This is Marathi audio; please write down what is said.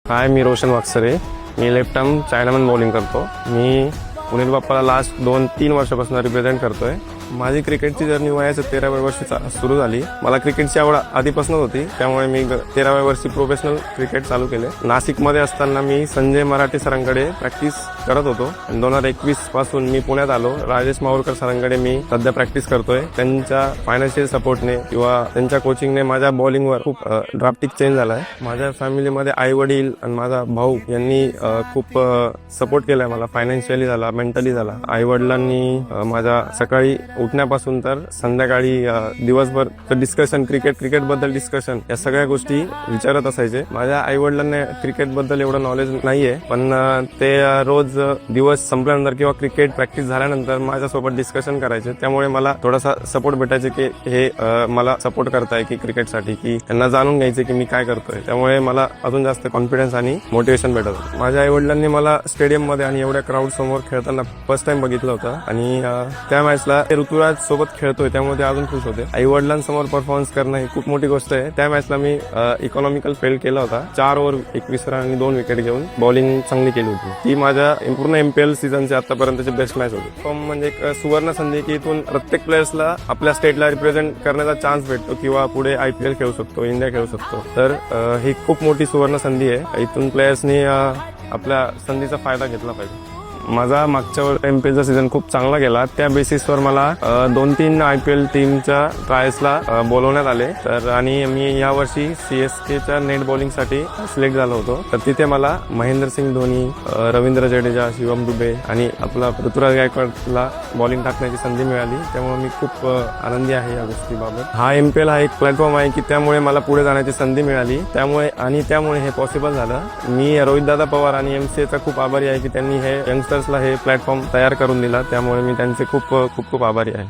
हाय, मी रोशन वाकसरे. मी लेफ्ट आर्म चायनामन बॉलिंग करतो. मी पुणे बाप्पाला लास्ट 2-3 वर्षापासून रिप्रेझेंट करतोय. माझी क्रिकेटची जर्नी वयाच्या 13व्या वर्षी सुरू झाली. मला क्रिकेटची आवड आधीपासूनच होती, त्यामुळे मी 13व्या वर्षी प्रोफेशनल क्रिकेट चालू केले. नाशिकमध्ये असताना मी संजय मराठे सरांकडे प्रॅक्टिस करत होतो. 2021 पासून मी पुण्यात आलो. राजेश मावरकर सरांकडे मी सध्या प्रॅक्टिस करतोय. त्यांच्या फायनान्शियल सपोर्टने किंवा त्यांच्या कोचिंगने माझ्या बॉलिंगवर खूप ड्राफ्टिक चेंज झालाय. माझ्या फॅमिलीमध्ये आई वडील आणि माझा भाऊ यांनी खूप सपोर्ट केलाय मला. फायनान्शियली झाला, मेंटली झाला. आई वडिलांनी माझ्या सकाळी उठण्यापासून तर संध्याकाळी दिवसभर डिस्कशन, क्रिकेट बद्दल डिस्कशन, या सगळ्या गोष्टी विचारत असायचे. माझ्या आई वडिलांना क्रिकेट बद्दल एवढं नॉलेज नाहीये, पण ते रोज दिवस संपल्यानंतर किंवा क्रिकेट प्रॅक्टिस झाल्यानंतर माझ्यासोबत डिस्कशन करायचे. त्यामुळे मला थोडासा सपोर्ट भेटायचे की हे मला सपोर्ट करताय की क्रिकेटसाठी, की त्यांना जाणून घ्यायचे की मी काय करतोय. त्यामुळे मला अजून जास्त कॉन्फिडन्स आणि मोटिवेशन भेटत. माझ्या आई वडिलांनी मला स्टेडियम मध्ये आणि एवढ्या क्राऊड समोर खेळताना फर्स्ट टाइम बघितलं होतं आणि त्या मॅचला ऋतुराज सोबत खेळतोय, त्यामुळे ते अजून खुश होते. आई वडिलांसमोर परफॉर्मन्स करणं ही खूप मोठी गोष्ट आहे. त्या मॅचला मी इकॉनॉमिकल फील्ड केला होता. 4 ओव्हर 21 रन आणि 2 विकेट घेऊन बॉलिंग चांगली केली होती. ती माझ्या पूर्ण MPL सीझनची आतापर्यंतची बेस्ट मॅच होती. म्हणजे एक सुवर्ण संधी की इथून प्रत्येक प्लेयर्सला आपल्या स्टेटला रिप्रेझेंट करण्याचा चान्स भेटतो किंवा पुढे IPL खेळू शकतो, इंडिया खेळू शकतो. तर ही खूप मोठी सुवर्ण संधी आहे. इथून प्लेयर्सनी आपल्या संधीचा फायदा घेतला पाहिजे. माझा मागच्या MPLचा सीझन खूप चांगला गेला. त्या बेसिसवर मला 2-3 IPL टीमच्या ट्रायल्सला बोलवण्यात आले. तर आणि मी यावर्षी CSKच्या नेट बॉलिंगसाठी सिलेक्ट झालो होतो. तर तिथे मला महेंद्रसिंग धोनी, रवींद्र जडेजा, शिवम दुबे आणि आपला ऋतुराज गायकवाडला बॉलिंग टाकण्याची संधी मिळाली. त्यामुळे मी खूप आनंदी आहे या गोष्टीबाबत. हा MPL हा एक प्लॅटफॉर्म आहे की त्यामुळे मला पुढे जाण्याची संधी मिळाली. त्यामुळे हे पॉसिबल झालं. मी रोहितदादा पवार आणि MCAचा खूप आभारी आहे की त्यांनी हे यंगस्टर्सला हे प्लॅटफॉर्म तयार करून दिला. त्यामुळे मी त्यांचे खूप आभारी आहे.